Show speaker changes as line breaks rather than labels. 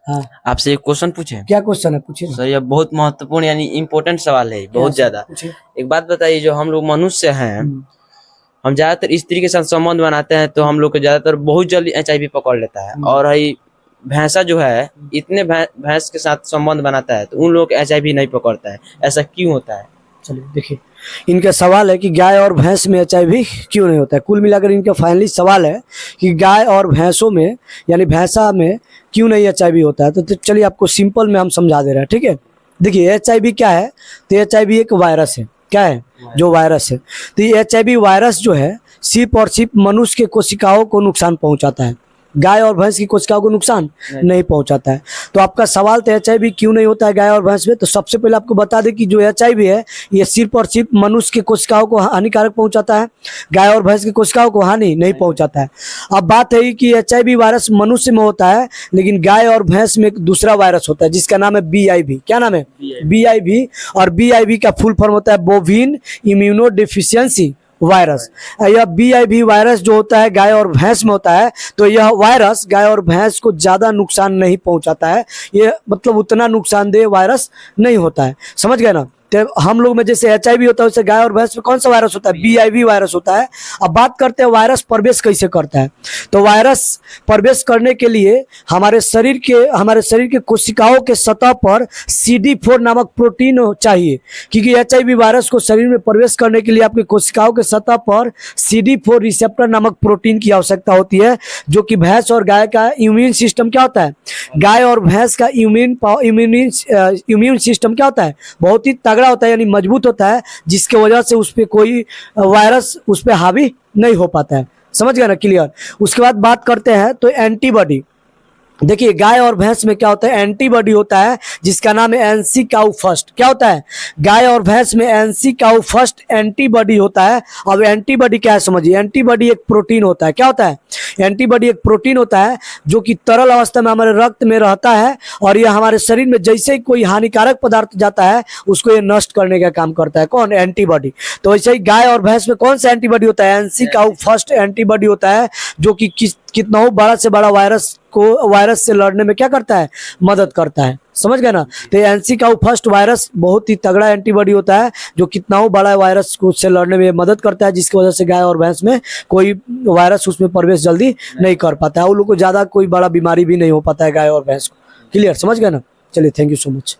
हाँ,
आपसे एक क्वेश्चन पूछे?
क्या क्वेश्चन है, पूछिए ना।
सर यह बहुत महत्वपूर्ण यानी इम्पोर्टेंट सवाल है, बहुत ज्यादा।
पूछिए।
एक बात बताइए, जो हम लोग मनुष्य हैं,
हम्म,
हम ज्यादातर स्त्री के साथ संबंध बनाते हैं तो हम लोग को ज्यादातर बहुत जल्दी HIV पकड़ लेता है। और है भैंसा जो है, इतने भैंस के साथ संबंध बनाता है तो उन लोग को HIV नहीं पकड़ता है, ऐसा क्यों होता है?
चलिए देखिए, इनका सवाल है कि गाय और भैंस में HIV क्यों नहीं होता है। कुल मिलाकर इनका फाइनली सवाल है कि गाय और भैंसों में यानी भैंसा में क्यों नहीं HIV होता है। तो चलिए आपको सिंपल में हम समझा दे रहे हैं, ठीक है। देखिए HIV क्या है, तो HIV एक वायरस है। क्या है? जो वायरस है। तो ये HIV वायरस जो है सिर्फ और सिर्फ मनुष्य के कोशिकाओं को नुकसान पहुंचाता है, गाय और भैंस की कोशिकाओं को नुकसान नहीं पहुंचाता है। तो आपका सवाल तो HIV क्यों नहीं होता है गाय और भैंस में, तो सबसे पहले आपको बता दें कि जो HIV है ये सिर्फ और सिर्फ मनुष्य के कोशिकाओं को हानिकारक पहुंचाता है, गाय और भैंस की कोशिकाओं को हानि नहीं पहुंचाता है। अब बात है कि HIV वायरस मनुष्य में होता है, लेकिन गाय और भैंस में एक दूसरा वायरस होता है जिसका नाम है BIV। क्या नाम है? BIV। और BIV का फुल फॉर्म होता है बोविन इम्यूनो डेफिशिएंसी वायरस। यह BIV वायरस जो होता है गाय और भैंस में होता है, तो यह वायरस गाय और भैंस को ज़्यादा नुकसान नहीं पहुंचाता है। ये मतलब उतना नुकसानदेह वायरस नहीं होता है, समझ गए ना। तो हम लोग में जैसे HIV होता है वैसे गाय और भैंस में कौन सा वायरस होता है? BIV वायरस होता है। अब बात करते हैं वायरस प्रवेश कैसे करता है। तो वायरस प्रवेश करने के लिए हमारे शरीर के कोशिकाओं के सतह पर CD4 नामक प्रोटीन चाहिए, क्योंकि HIV वायरस को शरीर में प्रवेश करने के लिए आपकी कोशिकाओं के सतह पर CD4 रिसेप्टर नामक प्रोटीन की आवश्यकता होती है, जो कि भैंस और गाय का इम्यून सिस्टम क्या होता है, गाय और भैंस का इम्यून सिस्टम क्या होता है, बहुत ही तगड़ा होता है, यानी मजबूत होता है, जिसके वजह से उस पर कोई वायरस उस पर हावी नहीं हो पाता है। समझ गए ना, क्लियर। उसके बाद बात करते हैं तो एंटीबॉडी। देखिए गाय और भैंस में क्या होता है, एंटीबॉडी होता है जिसका नाम है एनसी काउ फर्स्ट। क्या होता है? गाय और भैंस में एनसी काउ फर्स्ट एंटीबॉडी होता है। अब एंटीबॉडी क्या है समझिए, एंटीबॉडी एक प्रोटीन होता है। क्या होता है? एंटीबॉडी एक प्रोटीन होता है जो कि तरल अवस्था में हमारे रक्त में रहता है, और यह हमारे शरीर में जैसे ही कोई हानिकारक पदार्थ जाता है उसको ये नष्ट करने का काम करता है। कौन? एंटीबॉडी। तो वैसे ही गाय और भैंस में कौन सा एंटीबॉडी होता है? एनसी काउ फर्स्ट एंटीबॉडी होता है, जो कि कितना हो बड़ा से बड़ा वायरस से लड़ने में क्या करता है, मदद करता है। समझ गए ना। तो एनसी काउ फर्स्ट वायरस बहुत ही तगड़ा एंटीबॉडी होता है जो कितना हो बड़ा वायरस को से लड़ने में मदद करता है, जिसकी वजह से गाय और भैंस में कोई वायरस उसमें प्रवेश जल्दी नहीं कर पाता है, उन लोग को ज्यादा कोई बड़ा बीमारी भी नहीं हो पाता है गाय और भैंस को। क्लियर, समझ गए ना। चलिए, थैंक यू सो मच।